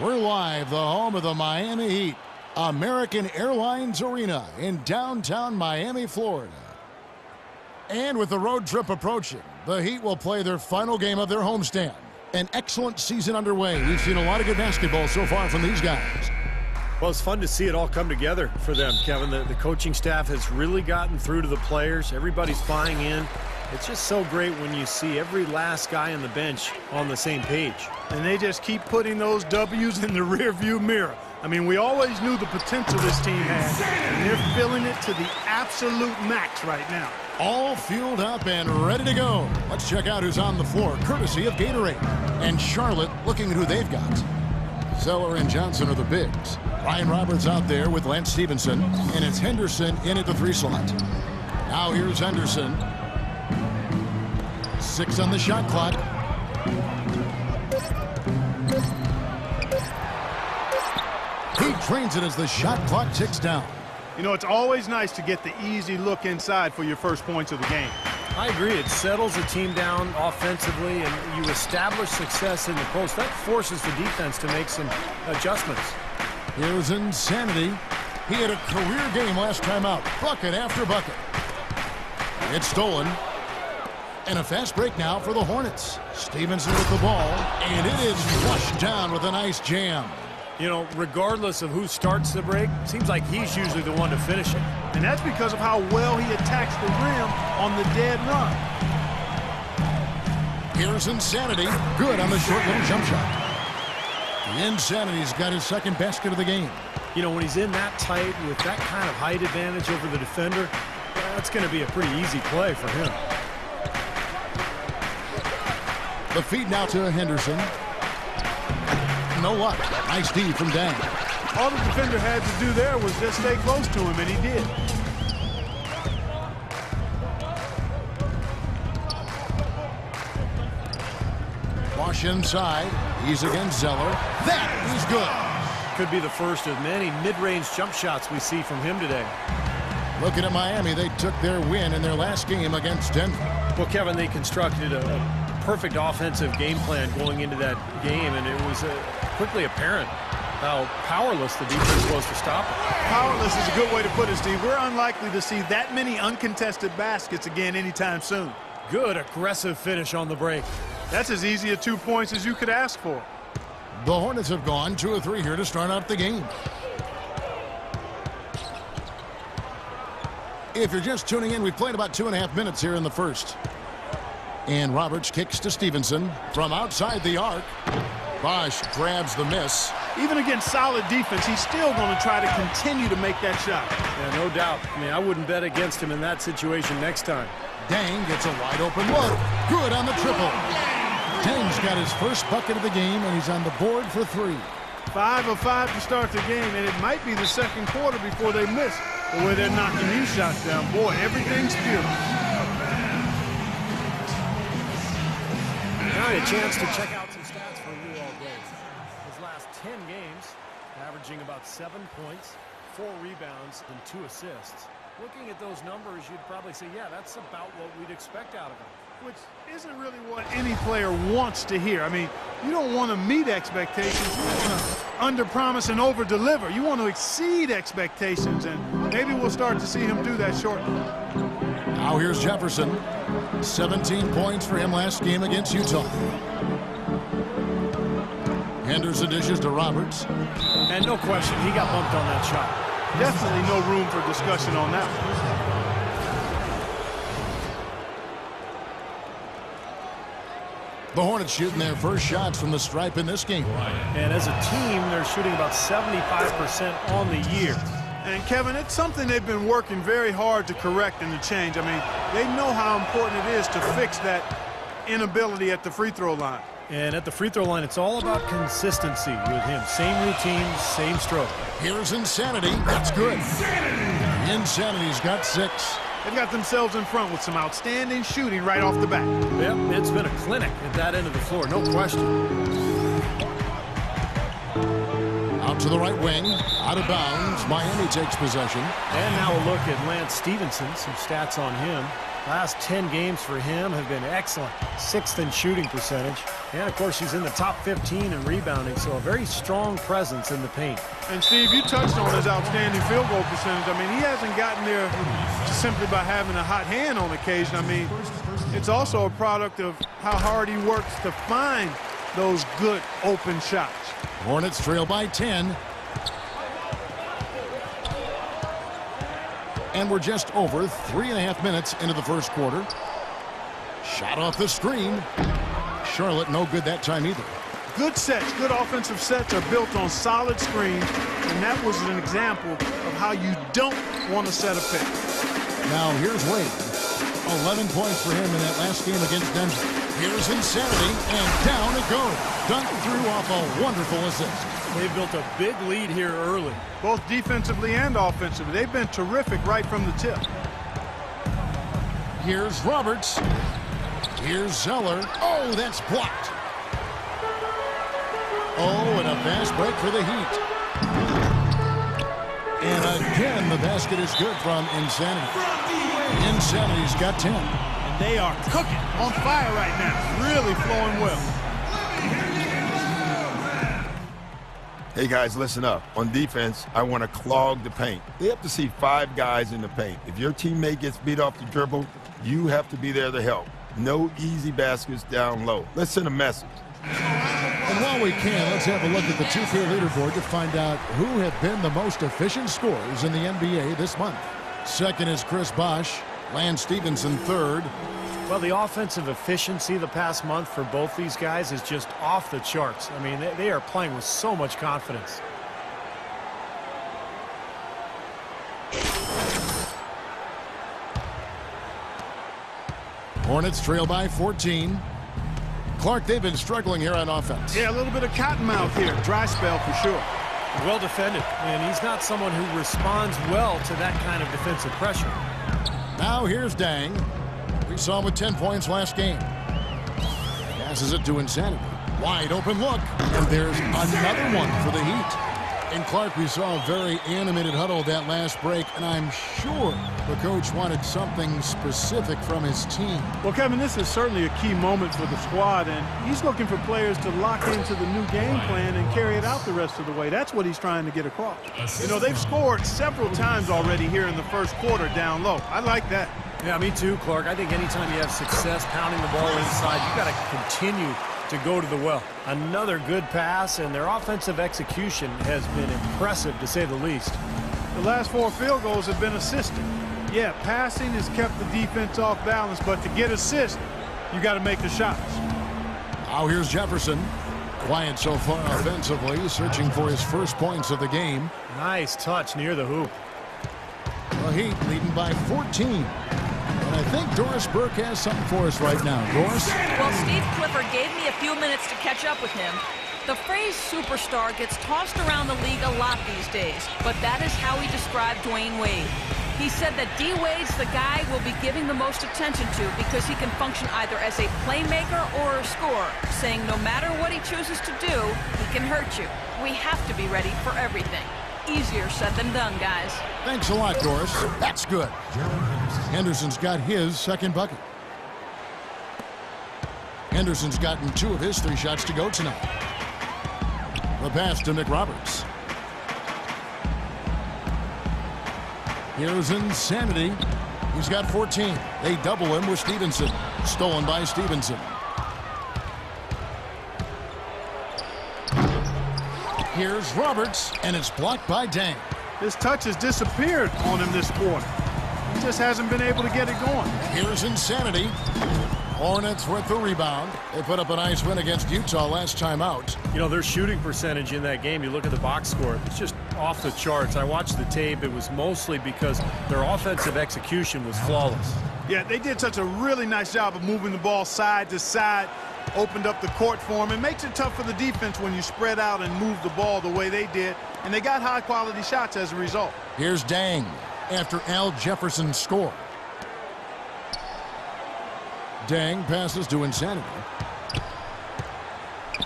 We're live, the home of the Miami Heat, American Airlines Arena in downtown Miami, Florida. And with the road trip approaching, the Heat will play their final game of their homestand. An excellent season underway. We've seen a lot of good basketball so far from these guys. Well, it's fun to see it all come together for them, Kevin. The coaching staff has really gotten through to the players. Everybody's buying in. It's just so great when you see every last guy on the bench on the same page. And they just keep putting those W's in the rearview mirror. I mean, we always knew the potential this team had, and they're filling it to the absolute max right now. All fueled up and ready to go. Let's check out who's on the floor, courtesy of Gatorade. And Charlotte looking at who they've got. Zeller and Johnson are the bigs. Ryan Roberts out there with Lance Stevenson, and it's Henderson in at the 3 slot. Now here's Henderson. 6 on the shot clock. He trains it as the shot clock ticks down. You know, it's always nice to get the easy look inside for your first points of the game. I agree. It settles the team down offensively, and you establish success in the post. That forces the defense to make some adjustments. Here's Insanity. He had a career game last time out. Bucket after bucket. It's stolen. And a fast break now for the Hornets. Stevenson with the ball, and it is flushed down with a nice jam. You know, regardless of who starts the break, seems like he's usually the one to finish it. And that's because of how well he attacks the rim on the dead run. Here's Insanity. Good on the short little jump shot. Insanity's got his second basket of the game. You know, when he's in that tight with that kind of height advantage over the defender, that's going to be a pretty easy play for him. The feed now to Henderson. No luck. Nice D from Dang. All the defender had to do there was just stay close to him, and he did. Wash inside. He's against Zeller. That is good. Could be the first of many mid-range jump shots we see from him today. Looking at Miami, they took their win in their last game against Denver. Well, Kevin, they constructed a perfect offensive game plan going into that game, and it was quickly apparent how powerless the defense was to stop it. Powerless is a good way to put it, Steve. We're unlikely to see that many uncontested baskets again anytime soon. Good aggressive finish on the break. That's as easy a 2 points as you could ask for. The Hornets have gone 2 of 3 here to start out the game. If you're just tuning in, we've played about 2.5 minutes here in the first. And Roberts kicks to Stevenson from outside the arc. Bosch grabs the miss. Even against solid defense, he's still going to try to continue to make that shot. Yeah, no doubt. I mean, I wouldn't bet against him in that situation next time. Dang gets a wide open look. Good on the triple. Dang's got his first bucket of the game, and he's on the board for 3. 5 of 5 to start the game, and it might be the second quarter before they miss. The way they're knocking these shots down, boy, everything's fearless. Now a chance to check out some stats for you all day. His last 10 games, averaging about 7 points, 4 rebounds, and 2 assists. Looking at those numbers, you'd probably say, yeah, that's about what we'd expect out of him. Which isn't really what any player wants to hear. I mean, you don't want to meet expectations, under-promise and over-deliver. You want to exceed expectations, and maybe we'll start to see him do that shortly. Now here's Jefferson. 17 points for him last game against Utah. Henderson dishes to Roberts. And no question, he got bumped on that shot. Definitely no room for discussion on that. The Hornets shooting their first shots from the stripe in this game. And as a team, they're shooting about 75% on the year. And, Kevin, it's something they've been working very hard to correct and to change. I mean, they know how important it is to fix that inability at the free throw line. And at the free throw line, it's all about consistency with him. Same routine, same stroke. Here's Insanity. That's good. Insanity's got 6. They've got themselves in front with some outstanding shooting right off the bat. Yep, it's been a clinic at that end of the floor, no question. to the right wing. Out of bounds. Miami takes possession. And now a look at Lance Stevenson. Some stats on him. Last 10 games for him have been excellent. 6th in shooting percentage. And, of course, he's in the top 15 in rebounding, so a very strong presence in the paint. And, Steve, you touched on his outstanding field goal percentage. I mean, he hasn't gotten there simply by having a hot hand on occasion. I mean, it's also a product of how hard he works to find those good open shots. Hornets trail by 10. And we're just over 3.5 minutes into the first quarter. Shot off the screen. Charlotte no good that time either. Good sets, good offensive sets are built on solid screens, and that was an example of how you don't want to set a pick. Now here's Wade. 11 points for him in that last game against Denver. Here's Insanity, and down it goes. Dunked through off a wonderful assist. They've built a big lead here early. Both defensively and offensively. They've been terrific right from the tip. Here's Roberts. Here's Zeller. Oh, that's blocked. Oh, and a fast break for the Heat. And again, the basket is good from Insanity. Insanity's got 10. And they are cooking, on fire right now. Really flowing well. Hey, guys, listen up. On defense, I want to clog the paint. They have to see 5 guys in the paint. If your teammate gets beat off the dribble, you have to be there to help. No easy baskets down low. Let's send a message. And while we can, let's have a look at the 2K leaderboard to find out who have been the most efficient scorers in the NBA this month. Second is Chris Bosh. Lance Stevenson third. Well, the offensive efficiency the past month for both these guys is just off the charts. I mean, they are playing with so much confidence. Hornets trail by 14. Clark, they've been struggling here on offense. Yeah, a little bit of cottonmouth here. Dry spell for sure. Well defended, and he's not someone who responds well to that kind of defensive pressure. Now here's Dang. We saw him with 10 points last game. Passes it to Insanity. Wide open look. And there's another one for the Heat. And Clark, we saw a very animated huddle that last break, and I'm sure the coach wanted something specific from his team. Well, Kevin, this is certainly a key moment for the squad, and he's looking for players to lock into the new game plan and carry it out the rest of the way. That's what he's trying to get across. You know, they've scored several times already here in the first quarter down low. I like that. Yeah, me too, Clark. I think anytime you have success pounding the ball inside, you got to continue to go to the well. Another good pass, and their offensive execution has been impressive, to say the least. The last 4 field goals have been assisted. Yeah, passing has kept the defense off balance, but to get assists, you got to make the shots. Now here's Jefferson. Quiet so far offensively, searching for his first points of the game. Nice touch near the hoop. The Heat leading by 14. And I think Doris Burke has something for us right now. Doris? Well, Steve Clifford gave me a few minutes to catch up with him. The phrase superstar gets tossed around the league a lot these days, but that is how he described Dwayne Wade. He said that D. Wade's the guy we'll be giving the most attention to because he can function either as a playmaker or a scorer, saying no matter what he chooses to do, he can hurt you. We have to be ready for everything. Easier said than done, guys. Thanks a lot, Doris. That's good. Henderson's got his second bucket. Henderson's gotten 2 of his 3 shots to go tonight. The pass to McRoberts. Here's Insanity. He's got 14. They double him with Stevenson. Stolen by Stevenson. Here's Roberts, and it's blocked by Dang. His touch has disappeared on him this quarter. He just hasn't been able to get it going. Here's Insanity. Hornets with the rebound. They put up a nice win against Utah last time out. You know, their shooting percentage in that game, you look at the box score, it's just off the charts. I watched the tape. It was mostly because their offensive execution was flawless. Yeah, they did such a really nice job of moving the ball side to side, opened up the court for him. It makes it tough for the defense when you spread out and move the ball the way they did, and they got high-quality shots as a result. Here's Dang after Al Jefferson scored. Dang passes to Insanity.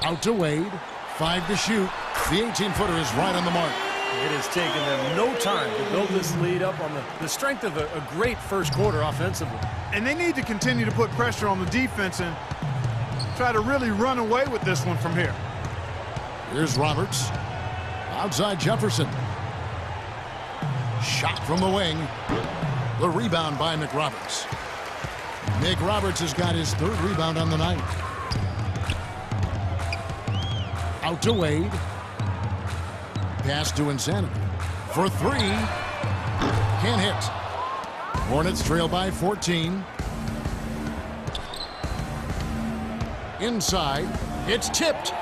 Out to Wade. 5 to shoot. The 18-footer is right on the mark. It has taken them no time to build this lead up on the strength of a great first quarter offensively. And they need to continue to put pressure on the defense and try to really run away with this one from here. Here's Roberts. Outside Jefferson. Shot from the wing. The rebound by McRoberts. McRoberts has got his 3rd rebound on the night. Out to Wade. Pass to Insanity. For 3. Can't hit. Hornets trail by 14. Inside. It's tipped.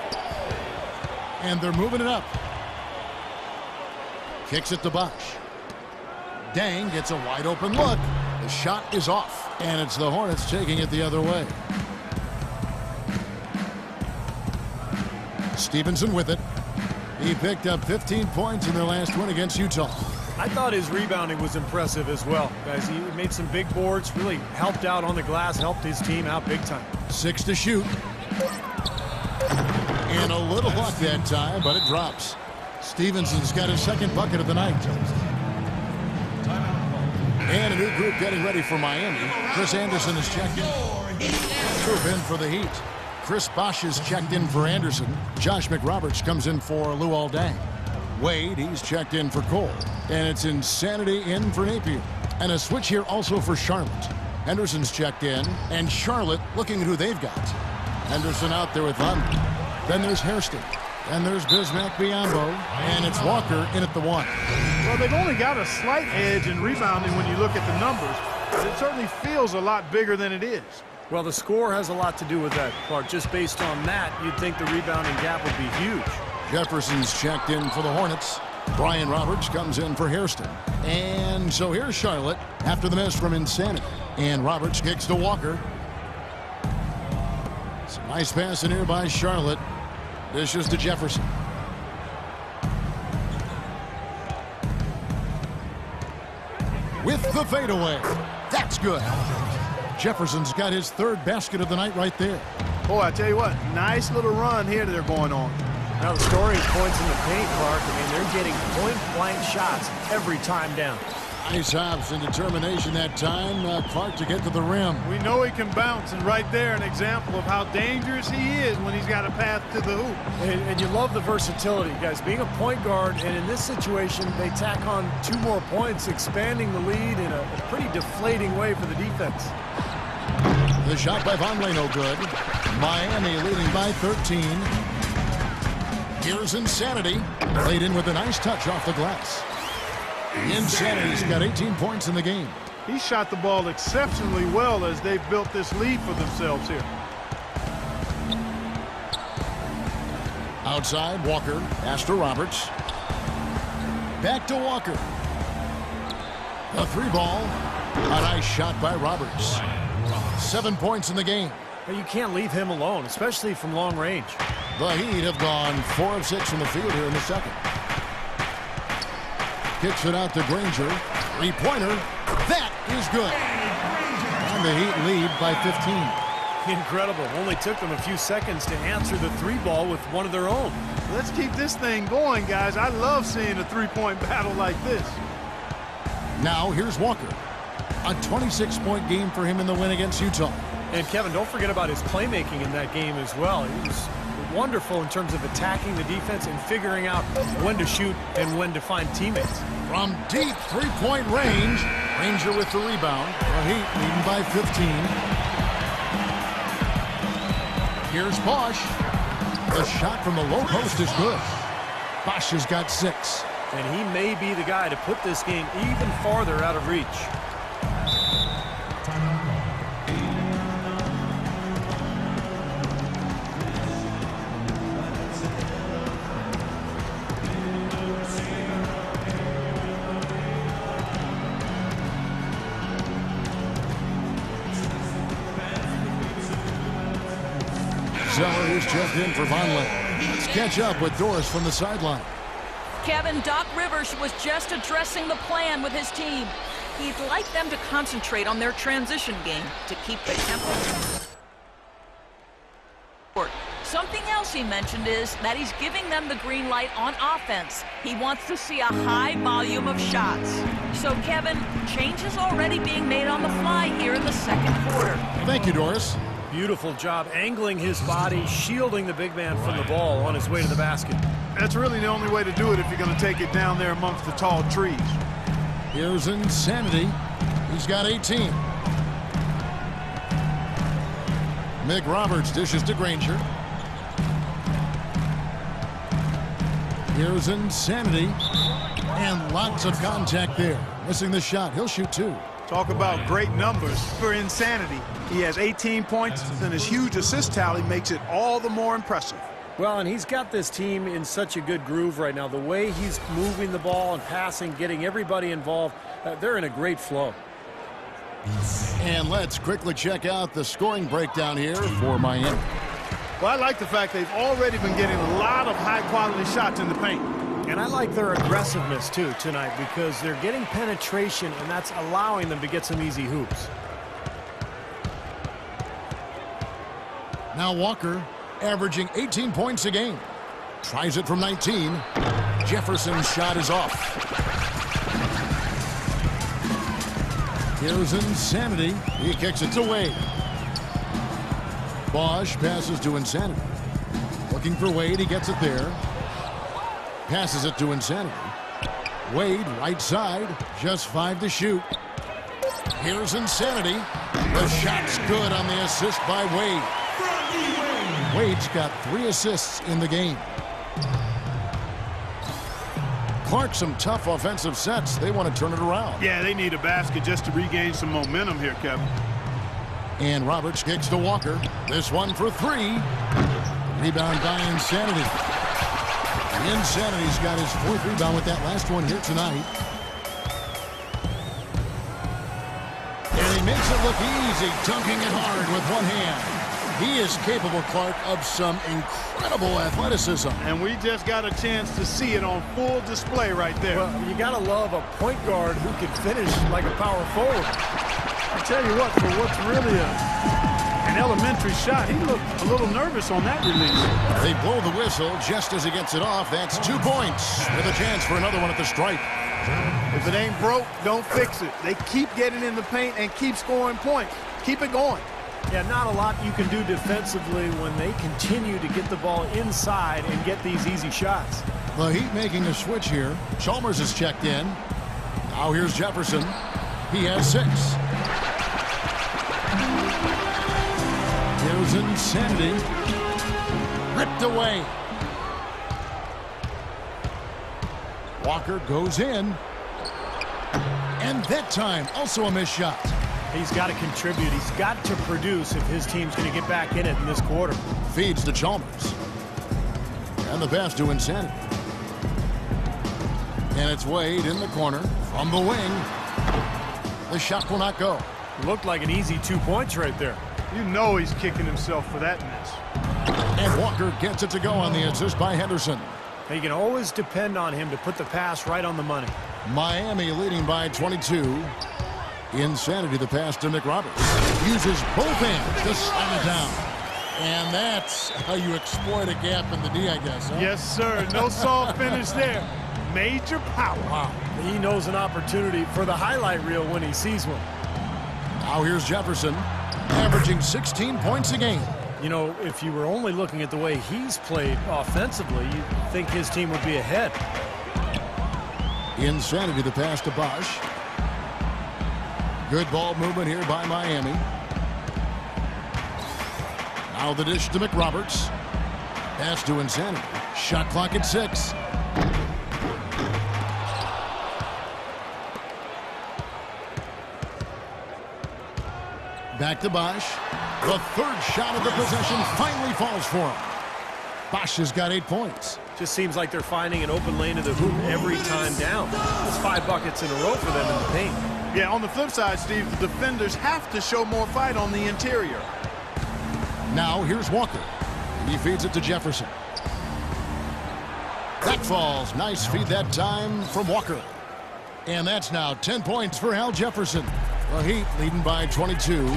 And they're moving it up. Kicks it to Bosch. Dang gets a wide open look. The shot is off. And it's the Hornets taking it the other way. Stevenson with it. He picked up 15 points in their last win against Utah. I thought his rebounding was impressive as well, guys. He made some big boards, really helped out on the glass, helped his team out big time. 6 to shoot. And a little luck that time, but it drops. Stevenson's got his 2nd bucket of the night. And a new group getting ready for Miami. Chris Anderson is checked in. Troop in for the Heat. Chris Bosch is checked in for Anderson. Josh McRoberts comes in for Luol Deng. Wade, he's checked in for Cole. And it's Insanity in for Napier. And a switch here also for Charlotte. Henderson's checked in. And Charlotte looking at who they've got. Henderson out there with Lund. Then there's Hairston. And there's Bismack Biyombo. And it's Walker in at the 1. Well, they've only got a slight edge in rebounding when you look at the numbers, but it certainly feels a lot bigger than it is. Well, the score has a lot to do with that, Clark. Just based on that, you'd think the rebounding gap would be huge. Jefferson's checked in for the Hornets. Brian Roberts comes in for Hairston. And so here's Charlotte after the miss from Insanity. And Roberts kicks to Walker. Some nice passing here by Charlotte. Dishes to Jefferson. With the fadeaway. That's good. Jefferson's got his 3rd basket of the night right there. Boy, I tell you what, nice little run here that they're going on. Now the story is points in the paint, Clark. I mean, they're getting point-blank shots every time down. Nice hops and determination that time, Clark, to get to the rim. We know he can bounce, and right there an example of how dangerous he is when he's got a path to the hoop. And you love the versatility, guys. Being a point guard, and in this situation, they tack on 2 more points, expanding the lead in a pretty deflating way for the defense. The shot by Vonleh no good. Miami leading by 13. Here's Insanity. Laid in with a nice touch off the glass. Insanity's got 18 points in the game. He shot the ball exceptionally well as they've built this lead for themselves here. Outside, Walker. Pass to Roberts. Back to Walker. A 3 ball. A nice shot by Roberts. 7 points in the game. But you can't leave him alone, especially from long range. The Heat have gone 4 of 6 from the field here in the 2nd. Kicks it out to Granger. 3-pointer. That is good. And the Heat lead by 15. Incredible. Only took them a few seconds to answer the 3-ball with one of their own. Let's keep this thing going, guys. I love seeing a 3-point battle like this. Now here's Walker. A 26-point game for him in the win against Utah. And Kevin, don't forget about his playmaking in that game as well. He was wonderful in terms of attacking the defense and figuring out when to shoot and when to find teammates. From deep 3-point range, Ranger with the rebound. The Heat leading by 15. Here's Bosch. The shot from the low post is good. Bosch has got 6. And he may be the guy to put this game even farther out of reach. Zeller is checked in for Vonleh. Let's catch up with Doris from the sideline. Kevin, Doc Rivers was just addressing the plan with his team. He'd like them to concentrate on their transition game to keep the tempo. Something else he mentioned is that he's giving them the green light on offense. He wants to see a high volume of shots. So, Kevin, changes already being made on the fly here in the second quarter. Thank you, Doris. Beautiful job angling his body, shielding the big man from the ball on his way to the basket. That's really the only way to do it if you're going to take it down there amongst the tall trees. Here's Insanity. He's got 18. Mick Roberts dishes to Granger. Here's Insanity. And lots of contact there. Missing the shot. He'll shoot 2. Talk about great numbers for Insanity. He has 18 points, and his huge assist tally makes it all the more impressive. Well, and he's got this team in such a good groove right now. The way he's moving the ball and passing, getting everybody involved, they're in a great flow. And let's quickly check out the scoring breakdown here for Miami. Well, I like the fact they've already been getting a lot of high-quality shots in the paint. And I like their aggressiveness, too, tonight, because they're getting penetration, and that's allowing them to get some easy hoops. Now Walker, averaging 18 points a game. Tries it from 19. Jefferson's shot is off. Here's Insanity. He kicks it to Wade. Bosch passes to Insanity. Looking for Wade. He gets it there. Passes it to Insanity. Wade, right side. Just 5 to shoot. Here's Insanity. The shot's good on the assist by Wade. Wade's got 3 assists in the game. Clark, some tough offensive sets. They want to turn it around. Yeah, they need a basket just to regain some momentum here, Kevin. And Roberts kicks to Walker. This one for 3. Rebound by Insanity. Insanity's got his 4th rebound with that last one here tonight. And he makes it look easy, dunking it hard with one hand. He is capable, Clark, of some incredible athleticism. And we just got a chance to see it on full display right there. Well, you got to love a point guard who can finish like a power forward. I tell you what, for what's really an elementary shot, he looked a little nervous on that release. They blow the whistle just as he gets it off. That's 2 points with a chance for another one at the stripe. If it ain't broke, don't fix it. They keep getting in the paint and keep scoring points. Keep it going. Yeah, not a lot you can do defensively when they continue to get the ball inside and get these easy shots. The Heat making a switch here. Chalmers is checked in. Now here's Jefferson. He has 6. Here's Insanity. Ripped away. Walker goes in. And that time, also a missed shot. He's got to contribute. He's got to produce if his team's going to get back in it in this quarter. Feeds to Chalmers. And the pass to Insanity. And it's Wade in the corner from the wing. The shot will not go. Looked like an easy 2 points right there. You know he's kicking himself for that miss. And Walker gets it to go on the assist by Henderson. You can always depend on him to put the pass right on the money. Miami leading by 22. Insanity, the pass to Mick Roberts. Uses both hands to slam it down. And that's how you exploit a gap in the D, I guess. Huh? Yes, sir. No soft finish there. Major power. Wow. He knows an opportunity for the highlight reel when he sees one. Now here's Jefferson, averaging 16 points a game. You know, if you were only looking at the way he's played offensively, you'd think his team would be ahead. Insanity, the pass to Bosch. Good ball movement here by Miami. Now the dish to McRoberts. Pass to Insanity. Shot clock at 6. Back to Bosch. The 3rd shot of the possession finally falls for him. Bosch has got 8 points. Just seems like they're finding an open lane to the hoop every time down. It's 5 buckets in a row for them in the paint. Yeah, on the flip side, Steve, the defenders have to show more fight on the interior. Now here's Walker. He feeds it to Jefferson. That falls. Nice feed that time from Walker. And that's now 10 points for Al Jefferson. The Heat leading by 22.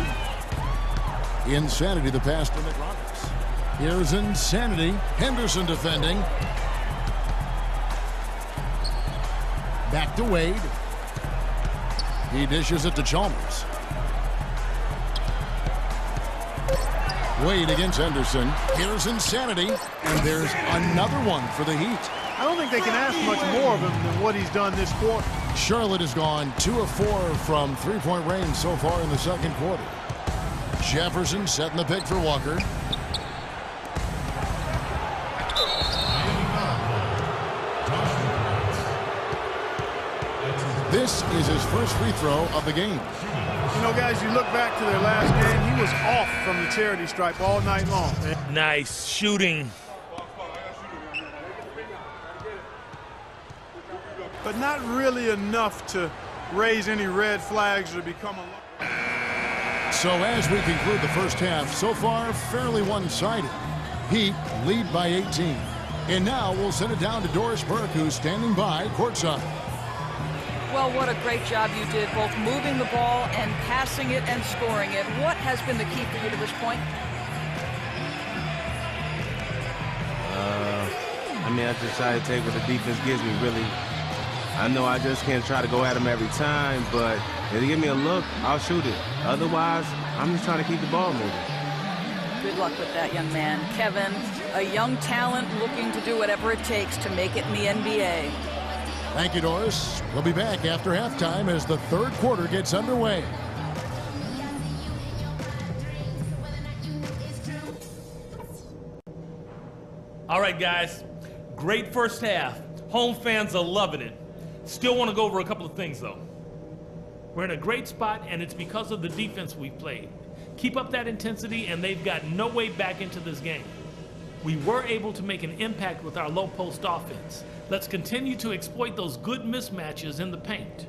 Insanity, the pass to McRoberts. Here's Insanity. Henderson defending. Back to Wade. He dishes it to Chalmers. Wade against Henderson. Here's Insanity. And there's another one for the Heat. I don't think they can ask much more of him than what he's done this quarter. Charlotte has gone 2 of 4 from three-point range so far in the second quarter. Jefferson setting the pick for Walker. This is his first free throw of the game. You know, guys, you look back to their last game, he was off from the charity stripe all night long. Nice shooting. But not really enough to raise any red flags or become a... So as we conclude the first half, so far fairly one-sided. Heat lead by 18. And now we'll send it down to Doris Burke, who's standing by courtside. Well, what a great job you did, both moving the ball and passing it and scoring it. What has been the key for you to this point? I just try to take what the defense gives me, really. I know I just can't try to go at them every time, but if they give me a look, I'll shoot it. Otherwise, I'm just trying to keep the ball moving. Good luck with that, young man. Kevin, a young talent looking to do whatever it takes to make it in the NBA. Thank you, Doris. We'll be back after halftime as the third quarter gets underway. All right, guys. Great first half. Home fans are loving it. Still want to go over a couple of things, though. We're in a great spot, and it's because of the defense we've played. Keep up that intensity, and they've got no way back into this game. We were able to make an impact with our low-post offense. Let's continue to exploit those good mismatches in the paint.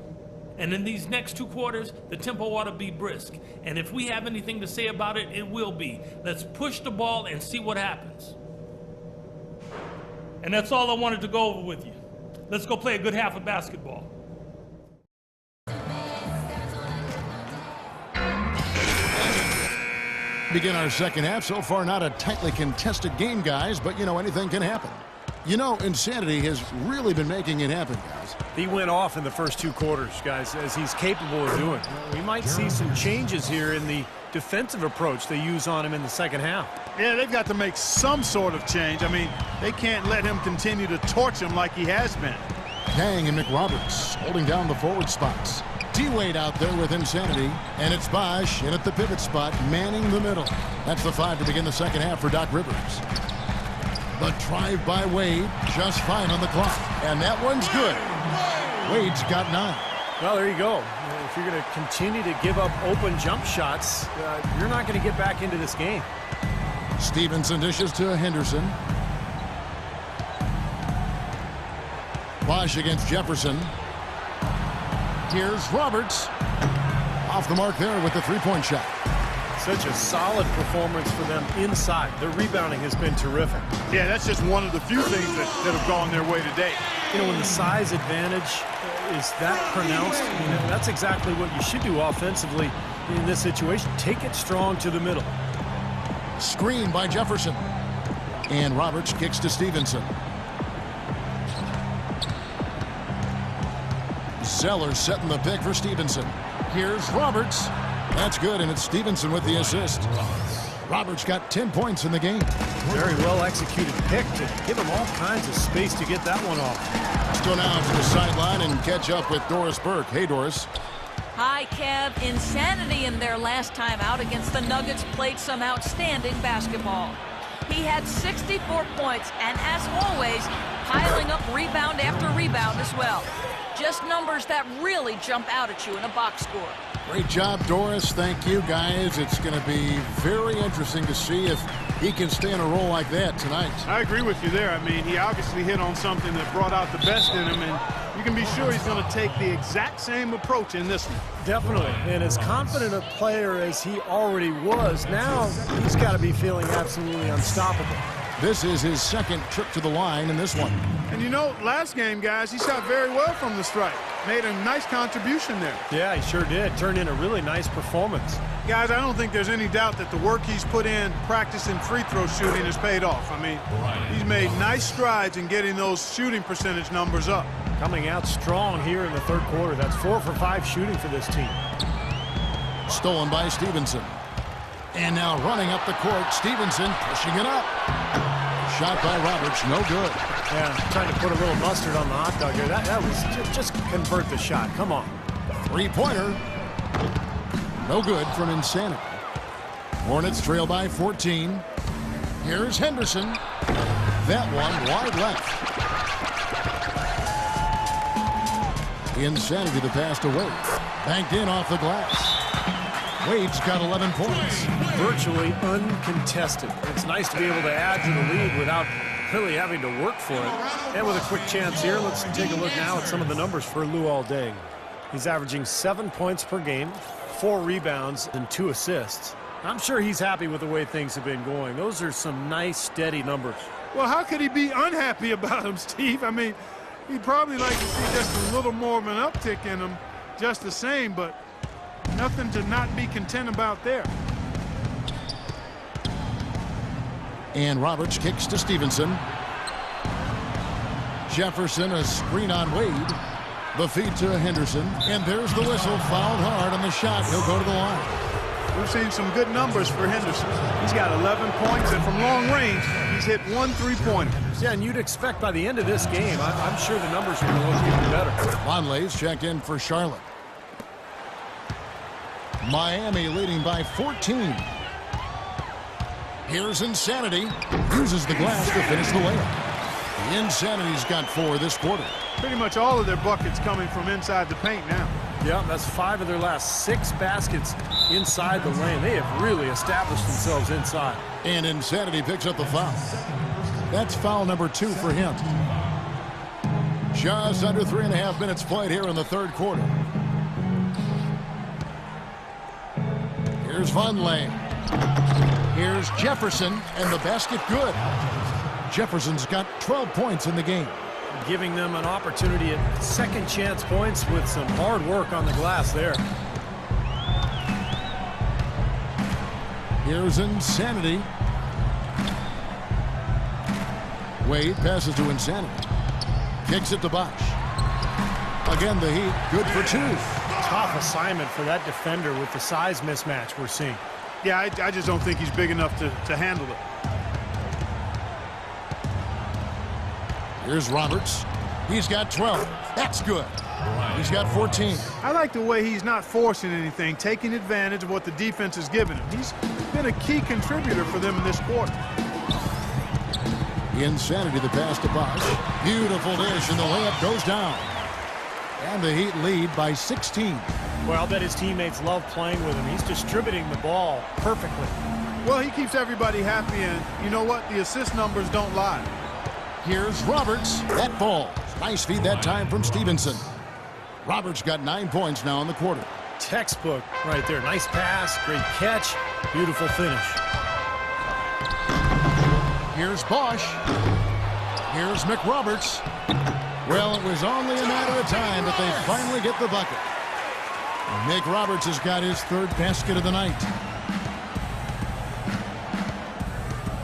And in these next 2 quarters, the tempo ought to be brisk. And if we have anything to say about it, it will be. Let's push the ball and see what happens. And that's all I wanted to go over with you. Let's go play a good half of basketball. Begin our second half. So far, not a tightly contested game, guys, but, anything can happen. Insanity has really been making it happen, guys. He went off in the first 2 quarters, guys, as he's capable of doing. We might see some changes here in the defensive approach they use on him in the second half. Yeah, they've got to make some sort of change. They can't let him continue to torch him like he has been. Kang and McRoberts holding down the forward spots. D-Wade out there with Insanity, and it's Bosch in at the pivot spot, manning the middle. That's the 5 to begin the second half for Doc Rivers. The drive by Wade, just 5 on the clock, and that one's good. Wade's got 9. Well, there you go. If you're going to continue to give up open jump shots, you're not going to get back into this game. Stevenson dishes to Henderson. Bosch against Jefferson. Here's Roberts. Off the mark there with the three-point shot. Such a solid performance for them inside. Their rebounding has been terrific. Yeah, that's just one of the few things that have gone their way today. When the size advantage is that pronounced, that's exactly what you should do offensively in this situation. Take it strong to the middle. Screen by Jefferson. And Roberts kicks to Stevenson. Zeller setting the pick for Stevenson. Here's Roberts. That's good, and it's Stevenson with the assist. Roberts got 10 points in the game. Very well executed pick to give him all kinds of space to get that one off. Let's go now to the sideline and catch up with Doris Burke. Hey, Doris. Hi, Kev. Insanity in their last time out against the Nuggets played some outstanding basketball. He had 64 points, and as always, piling up rebound after rebound as well. Just numbers that really jump out at you in a box score. Great job, Doris. Thank you, guys. It's going to be very interesting to see if he can stay in a role like that tonight. I agree with you there. He obviously hit on something that brought out the best in him, and you can be sure he's going to take the exact same approach in this one. Definitely. And as confident a player as he already was, now he's got to be feeling absolutely unstoppable. This is his second trip to the line in this one. And you know, last game, guys, he shot very well from the stripe. Made a nice contribution there. Yeah, he sure did. Turned in a really nice performance. Guys, I don't think there's any doubt that the work he's put in practicing free throw shooting has paid off. I mean, he's made nice strides in getting those shooting percentage numbers up. Coming out strong here in the third quarter. That's 4 for 5 shooting for this team. Stolen by Stevenson. And now running up the court, Stevenson pushing it up. Shot by Roberts, no good. Yeah, trying to put a little mustard on the hot dog here. That was just convert the shot. Come on. Three-pointer. No good from Insanity. Hornets trail by 14. Here's Henderson. That one wide left. Insanity the pass to Wade. Banked in off the glass. Wade's got 11 points. Virtually uncontested. It's nice to be able to add to the lead without really having to work for it. And with a quick chance here, let's take a look now at some of the numbers for Lou Alding. He's averaging 7 points per game, 4 rebounds, and 2 assists. I'm sure he's happy with the way things have been going. Those are some nice, steady numbers. Well, how could he be unhappy about him, Steve? I mean, he'd probably like to see just a little more of an uptick in him, just the same, but nothing to not be content about there. And Roberts kicks to Stevenson. Jefferson, a screen on Wade. The feed to Henderson. And there's the whistle. Fouled hard on the shot. He'll go to the line. We've seen some good numbers for Henderson. He's got 11 points, and from long range, he's hit 1 3-pointer. Yeah, and you'd expect by the end of this game, I'm sure the numbers are going to look even better. Vonleh's checked in for Charlotte. Miami leading by 14. Here's Insanity. Uses the glass to finish the layup. The Insanity's got 4 this quarter. Pretty much all of their buckets coming from inside the paint now. Yeah, that's 5 of their last 6 baskets inside the lane. They have really established themselves inside. And Insanity picks up the foul. That's foul number 2 for him. Just under 3.5 minutes played here in the third quarter. Here's Vonleh. Here's Jefferson, and the basket good. Jefferson's got 12 points in the game. Giving them an opportunity at second chance points with some hard work on the glass there. Here's Insanity. Wade passes to Insanity. Kicks it to Bosch. Again, the Heat, good for 2. Tough assignment for that defender with the size mismatch we're seeing. Yeah, I just don't think he's big enough to handle it. Here's Roberts. He's got 12. That's good. He's got 14. I like the way he's not forcing anything, taking advantage of what the defense has given him. He's been a key contributor for them in this quarter. Insanity the pass to Bosch. Beautiful dish, and the layup goes down. And the Heat lead by 16. Well, I'll bet his teammates love playing with him. He's distributing the ball perfectly. Well, he keeps everybody happy, and you know what? The assist numbers don't lie. Here's Roberts. That ball. Nice feed that time from Stevenson. Roberts got 9 points now in the quarter. Textbook right there. Nice pass, great catch, beautiful finish. Here's Bosch. Here's McRoberts. Well, it was only a matter of time that they finally get the bucket. Nick Roberts has got his 3rd basket of the night.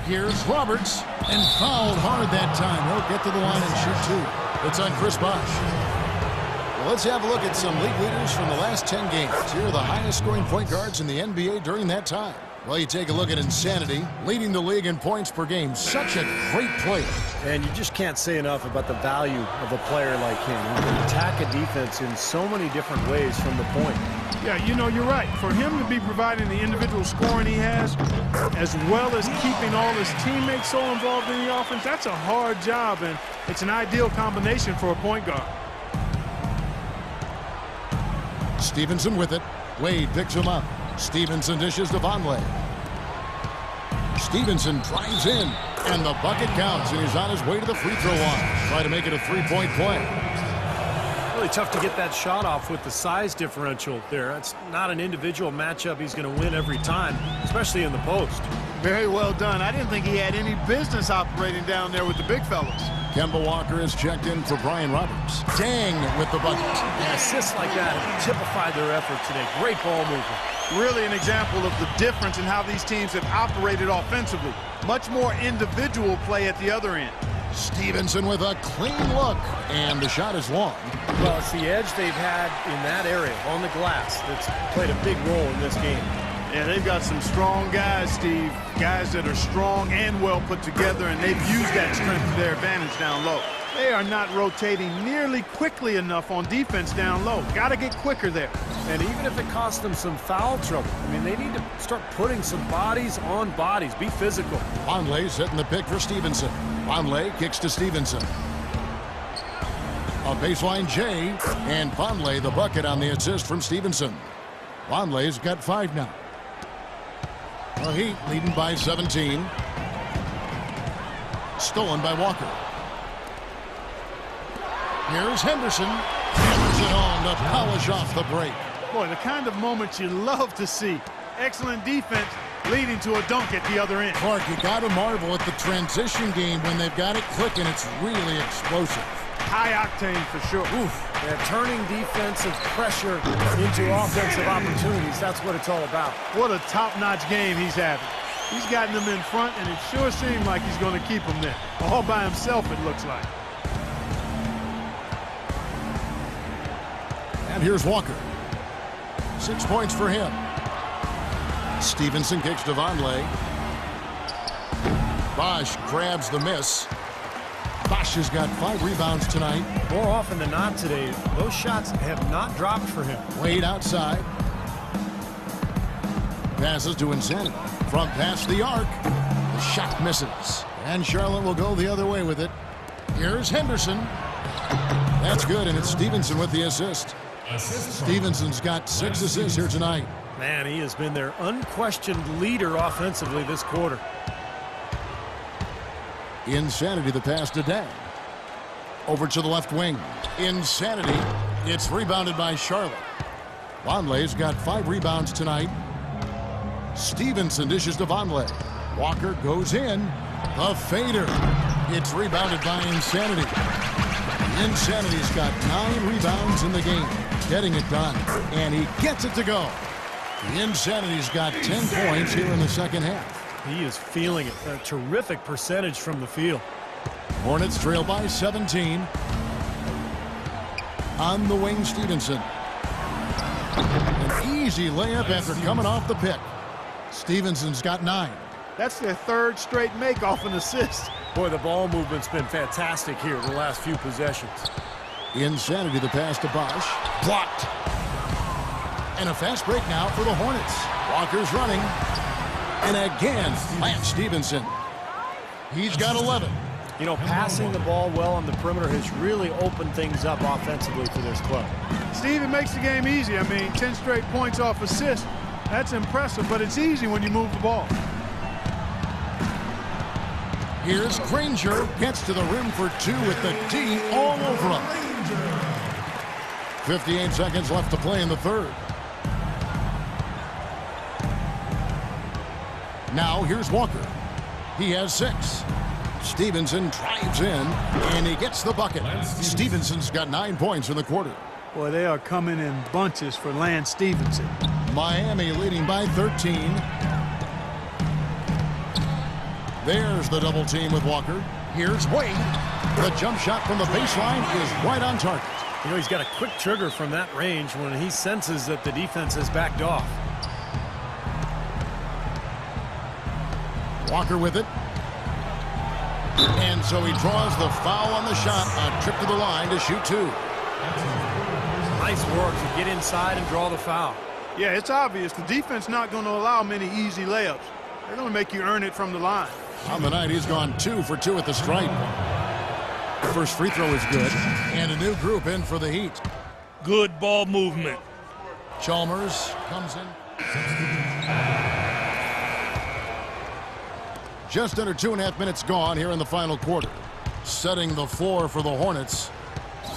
Here's Roberts, and fouled hard that time. He'll get to the line and shoot 2. It's on Chris Bosch. Well, let's have a look at some league leaders from the last 10 games. Here are the highest scoring point guards in the NBA during that time. Well, you take a look at Insanity, leading the league in points per game. Such a great player. And you just can't say enough about the value of a player like him. He can attack a defense in so many different ways from the point. Yeah, you know, you're right. For him to be providing the individual scoring he has, as well as keeping all his teammates so involved in the offense, that's a hard job, and it's an ideal combination for a point guard. Stevenson with it. Wade picks him up. Stevenson dishes to Vonleh. Stevenson drives in, and the bucket counts, and he's on his way to the free throw line. Try to make it a 3-point play. Really tough to get that shot off with the size differential there. It's not an individual matchup he's going to win every time, especially in the post. Very well done. I didn't think he had any business operating down there with the big fellas. Kemba Walker is checked in for Brian Roberts. Dang with the bucket. And assists like that have typified their effort today. Great ball movement. Really an example of the difference in how these teams have operated offensively. Much more individual play at the other end. Stevenson with a clean look, and the shot is long. Well, it's the edge they've had in that area on the glass that's played a big role in this game. Yeah, they've got some strong guys, Steve. Guys that are strong and well put together, and they've used that strength to their advantage down low. They are not rotating nearly quickly enough on defense down low. Got to get quicker there. And even if it costs them some foul trouble, I mean, they need to start putting some bodies on bodies. Be physical. Vonleh setting the pick for Stevenson. Vonleh kicks to Stevenson. A baseline J, and Vonleh the bucket on the assist from Stevenson. Vonleh's got 5 now. The Heat leading by 17. Stolen by Walker. Here's Henderson. Hammers it on to polish off the break. Boy, the kind of moments you love to see. Excellent defense leading to a dunk at the other end. Clark, you got to marvel at the transition game when they've got it clicking. It's really explosive. High octane for sure. Oof. They're turning defensive pressure into offensive opportunities. That's what it's all about. What a top-notch game he's having. He's gotten them in front, and it sure seemed like he's going to keep them there. All by himself, it looks like. And here's Walker. 6 points for him. Stevenson kicks to Vonleh. Bosch grabs the miss. Bosch has got 5 rebounds tonight. More often than not today, those shots have not dropped for him. Wade outside. Passes to Insanity. From past the arc. The shot misses. And Charlotte will go the other way with it. Here's Henderson. That's good, and it's Stevenson with the assist. Stevenson's got 6 assists here tonight. Man, he has been their unquestioned leader offensively this quarter. Insanity the pass to Dang. Over to the left wing. Insanity. It's rebounded by Charlotte. Vonleh's got 5 rebounds tonight. Stevenson dishes to Vonleh. Walker goes in. The fader. It's rebounded by Insanity. Insanity's got 9 rebounds in the game. Getting it done. And he gets it to go. Insanity's got 10 points here in the second half. He is feeling it. A terrific percentage from the field. Hornets trail by 17. On the wing, Stevenson. An easy layup after coming off the pick. Stevenson's got 9. That's their 3rd straight make off an assist. Boy, the ball movement's been fantastic here the last few possessions. Insanity the pass to Bosch. Blocked. And a fast break now for the Hornets. Walker's running. And again, Lance Stevenson. He's got 11. You know, passing the ball well on the perimeter has really opened things up offensively for this club. Steve, it makes the game easy. I mean, 10 straight points off assist. That's impressive, but it's easy when you move the ball. Here's Granger. Gets to the rim for 2 with the D all over him. 58 seconds left to play in the 3rd. Now here's Walker. He has 6. Stevenson drives in, and he gets the bucket. Stevenson's got 9 points in the quarter. Boy, they are coming in bunches for Lance Stevenson. Miami leading by 13. There's the double team with Walker. Here's Wade. The jump shot from the baseline is right on target. You know, he's got a quick trigger from that range when he senses that the defense has backed off. Walker with it. And so he draws the foul on the shot. A trip to the line to shoot 2. Nice work to get inside and draw the foul. Yeah, it's obvious. The defense not going to allow many easy layups. They're going to make you earn it from the line. On the night, he's gone 2 for 2 at the stripe. The first free throw is good. And a new group in for the Heat. Good ball movement. Chalmers comes in. Just under 2.5 minutes gone here in the final quarter. Setting the floor for the Hornets.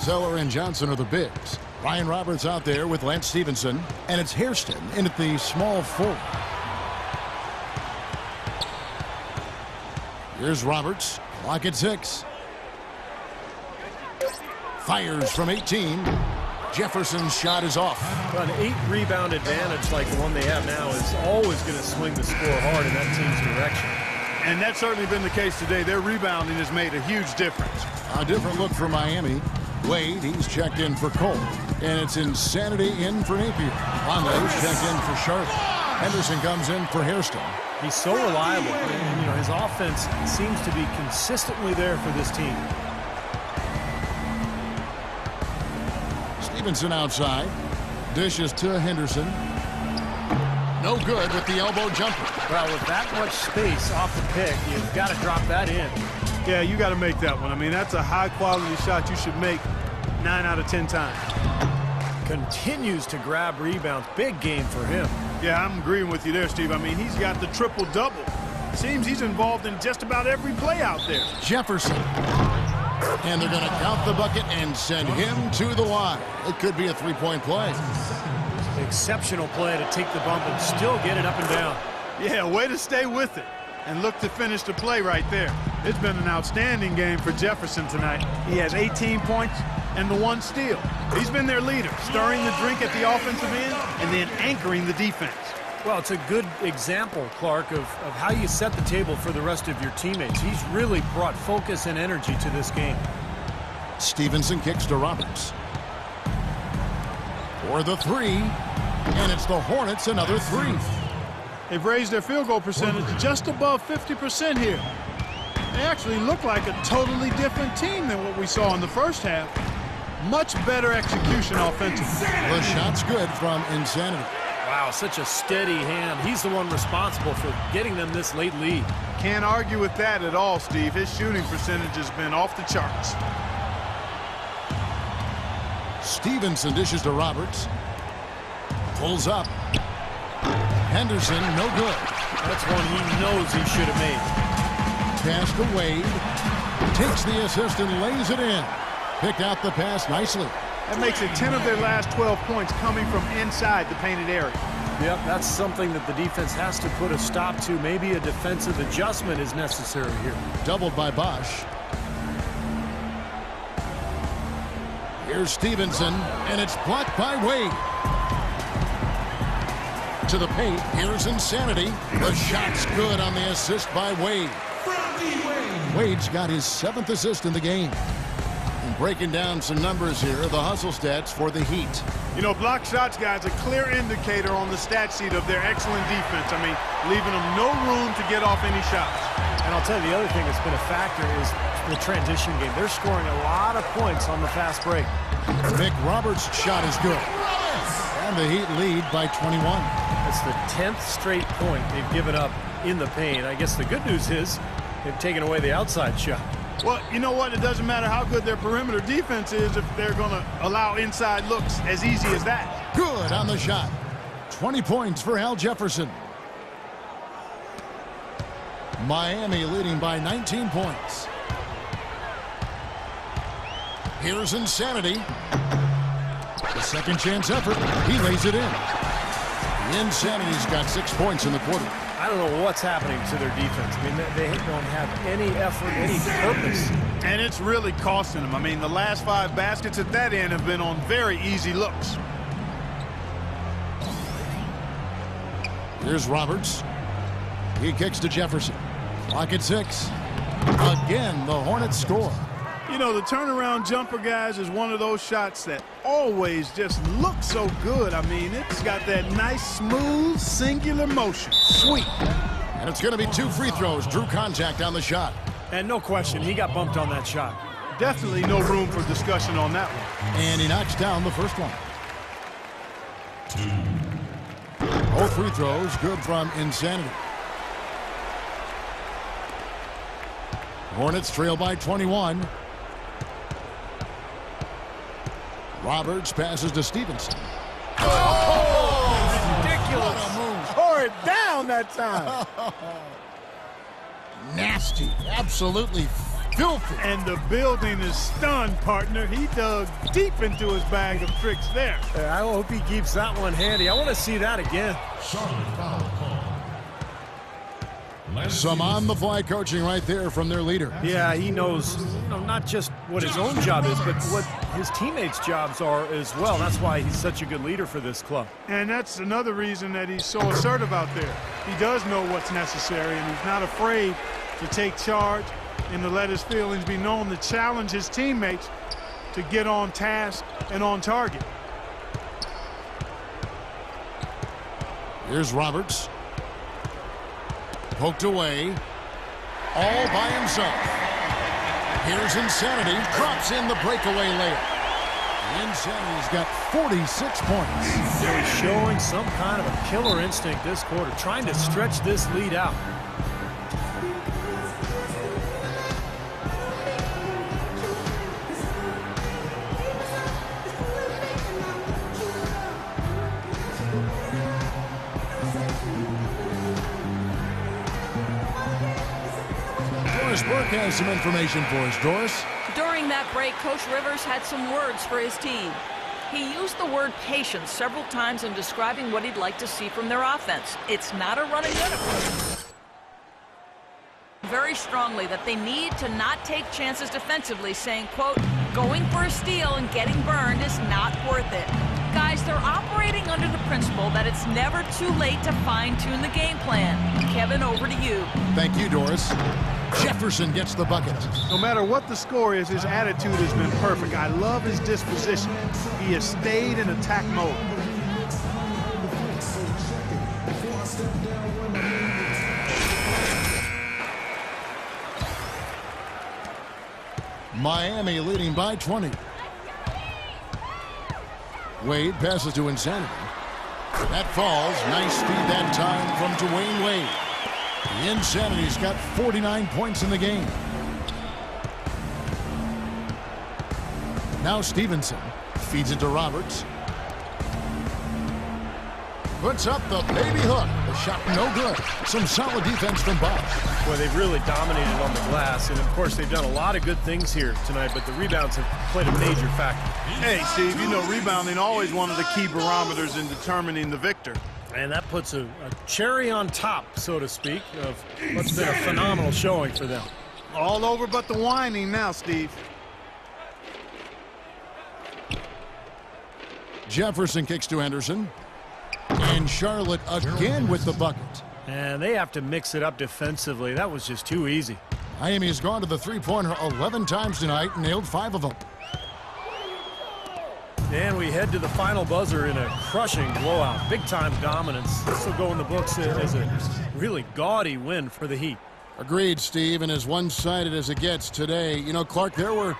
Zeller and Johnson are the bigs. Ryan Roberts out there with Lance Stevenson. And it's Hairston in at the small forward. Here's Roberts. Clock at 6. Fires from 18. Jefferson's shot is off. An 8-rebound advantage like the one they have now is always going to swing the score hard in that team's direction. And that's certainly been the case today. Their rebounding has made a huge difference. A different look for Miami. Wade, he's checked in for Cole. And it's Insanity in for Napier. Longo's checked in for Sharp. Henderson comes in for Hairston. He's so reliable. And, his offense seems to be consistently there for this team. Stevenson outside. Dishes to Henderson. No good with the elbow jumper. Well, with that much space off the pick, you've got to drop that in. Yeah, you got to make that one. I mean, that's a high-quality shot you should make 9 out of 10 times. Continues to grab rebounds. Big game for him. Yeah, I'm agreeing with you there, Steve. I mean, he's got the triple-double. Seems he's involved in just about every play out there. Jefferson. And they're going to count the bucket and send him to the line. It could be a three-point play. Exceptional play to take the bump and still get it up and down. Yeah, way to stay with it and look to finish the play right there. It's been an outstanding game for Jefferson tonight. He has 18 points and the 1 steal. He's been their leader, stirring the drink at the offensive end and then anchoring the defense. Well, it's a good example, Clark, of how you set the table for the rest of your teammates. He's really brought focus and energy to this game. Stevenson kicks to Roberts. For the 3. And it's the Hornets, another 3. They've raised their field goal percentage just above 50% here. They actually look like a totally different team than what we saw in the first half. Much better execution offensively. The shot's good from Insanity. Wow, such a steady hand. He's the one responsible for getting them this late lead. Can't argue with that at all, Steve. His shooting percentage has been off the charts. Stevenson dishes to Roberts. Pulls up. Henderson, no good. That's one he knows he should have made. Pass to Wade. Takes the assist and lays it in. Picked out the pass nicely. That makes it 10 of their last 12 points coming from inside the painted area. Yep, that's something that the defense has to put a stop to. Maybe a defensive adjustment is necessary here. Doubled by Bosch. Here's Stevenson, and it's blocked by Wade. To the paint, here's Insanity. The shot's good on the assist by Wade. Wade's got his 7th assist in the game. And breaking down some numbers here, the hustle stats for the Heat. Block shots, guys, a clear indicator on the stat sheet of their excellent defense. I mean, leaving them no room to get off any shots. And I'll tell you, the other thing that's been a factor is the transition game. They're scoring a lot of points on the fast break. Nick Roberts' shot is good. And the Heat lead by 21. That's the 10th straight point they've given up in the paint. I guess the good news is they've taken away the outside shot. Well, you know what? It doesn't matter how good their perimeter defense is if they're going to allow inside looks as easy as that. Good on the shot. 20 points for Al Jefferson. Miami leading by 19 points. Here's Insanity. The second chance effort. He lays it in. Insanity's got 6 points in the quarter. I don't know what's happening to their defense. I mean, they don't have any effort, any purpose. And it's really costing them. I mean, the last 5 baskets at that end have been on very easy looks. Here's Roberts. He kicks to Jefferson. Clock at 6. Again, the Hornets score. The turnaround jumper, guys, is one of those shots that always just looks so good. I mean, it's got that nice, smooth, singular motion. Sweet. And it's going to be 2 free throws. Drew contact on the shot. And no question, he got bumped on that shot. Definitely no room for discussion on that one. And he knocks down the first one. 2 free throws, good from Insanity. Hornets trail by 21. Roberts passes to Stevenson. Oh, ridiculous. Tore it down that time. Nasty. Absolutely filthy. And the building is stunned, partner. He dug deep into his bag of tricks there. I hope he keeps that one handy. I want to see that again. Some on-the-fly coaching right there from their leader. Yeah, he knows not just what his own job is, but what his teammates' jobs are as well. That's why he's such a good leader for this club. And that's another reason that he's so assertive out there. He does know what's necessary, and he's not afraid to take charge and to let his feelings be known, to challenge his teammates to get on task and on target. Here's Roberts. Poked away. All by himself. Here's Insanity. Drops in the breakaway layup. Insanity's got 46 points. They're showing some kind of a killer instinct this quarter, trying to stretch this lead out. Burke has some information for us, Doris. During that break, Coach Rivers had some words for his team. He used the word patience several times in describing what he'd like to see from their offense. It's not a run and gun approach. Very strongly that they need to not take chances defensively, saying, quote, going for a steal and getting burned is not worth it. Guys, they're operating under the principle that it's never too late to fine-tune the game plan. Kevin, over to you. Thank you, Doris. Jefferson gets the bucket. No matter what the score is, his attitude has been perfect. I love his disposition. He has stayed in attack mode. Miami leading by 20. Wade passes to Insanity. That falls. Nice speed that time from Dwayne Wade. Insanity's got 49 points in the game. Now Stevenson feeds it to Roberts. Puts up the baby hook. The shot no good. Some solid defense from Bosch. Boy, they've really dominated on the glass, and of course they've done a lot of good things here tonight, but the rebounds have played a major factor. Hey, Steve, you know rebounding always one of the key barometers in determining the victor. And that puts a cherry on top, so to speak, of what's been a phenomenal showing for them. All over but the whining now, Steve. Jefferson kicks to Henderson. And Charlotte again with the bucket. And they have to mix it up defensively. That was just too easy. Miami has gone to the three-pointer 11 times tonight and nailed 5 of them. And we head to the final buzzer in a crushing blowout. Big-time dominance. This will go in the books as a really gaudy win for the Heat. Agreed, Steve, and as one-sided as it gets today. You know, Clark, there were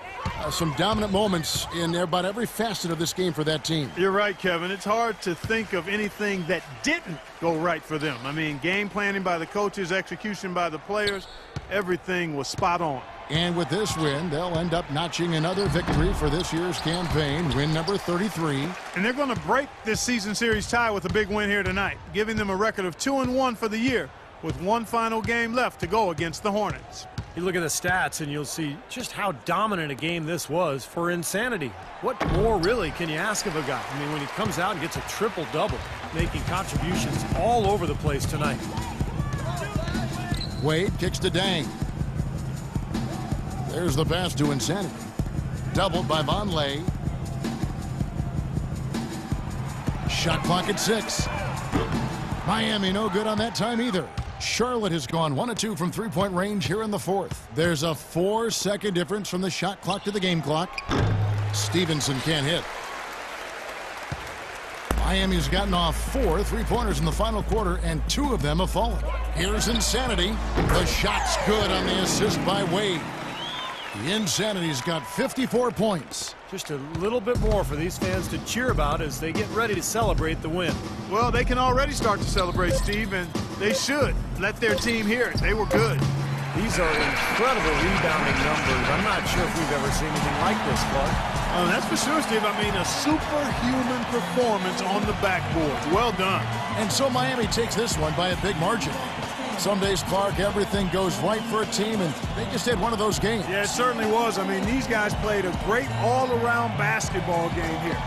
some dominant moments in about every facet of this game for that team. You're right, Kevin. It's hard to think of anything that didn't go right for them. I mean, game planning by the coaches, execution by the players, everything was spot on. And with this win, they'll end up notching another victory for this year's campaign, win number 33. And they're going to break this season series tie with a big win here tonight, giving them a record of 2-1 for the year, with one final game left to go against the Hornets. You look at the stats and you'll see just how dominant a game this was for Insanity. What more really can you ask of a guy? I mean, when he comes out and gets a triple-double, making contributions all over the place tonight. Wade kicks to Dang. There's the pass to Insanity. Doubled by Vonleh. Shot clock at 6. Miami no good on that time either. Charlotte has gone 1 of 2 from three-point range here in the fourth. There's a 4-second difference from the shot clock to the game clock. Stevenson can't hit. Miami's gotten off 4 three-pointers in the final quarter, and 2 of them have fallen. Here's Insanity. The shot's good on the assist by Wade. The Insanity's got 54 points. Just a little bit more for these fans to cheer about as they get ready to celebrate the win. Well, they can already start to celebrate, Steve, and they should. Let their team hear it. They were good. These are incredible rebounding numbers. I'm not sure if we've ever seen anything like this, Clark. Oh, that's for sure, Steve. I mean, a superhuman performance on the backboard. Well done. And so Miami takes this one by a big margin. Some days, Clark, everything goes right for a team, and they just had one of those games. Yeah, it certainly was. I mean, these guys played a great all-around basketball game here.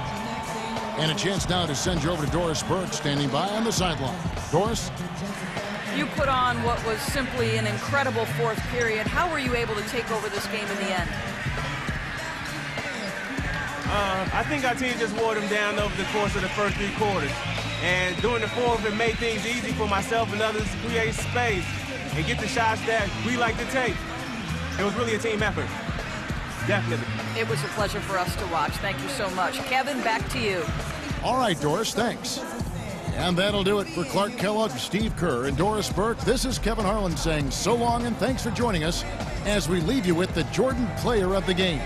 And a chance now to send you over to Doris Burke, standing by on the sideline. Doris? You put on what was simply an incredible fourth period. How were you able to take over this game in the end? I think our team just wore them down over the course of the first 3 quarters. And during the fourth, it made things easy for myself and others to create space and get the shots that we like to take. It was really a team effort. Definitely. It was a pleasure for us to watch. Thank you so much. Kevin, back to you. All right, Doris, thanks. And that'll do it for Clark Kellogg, Steve Kerr, and Doris Burke. This is Kevin Harlan saying so long and thanks for joining us as we leave you with the Jordan Player of the Game.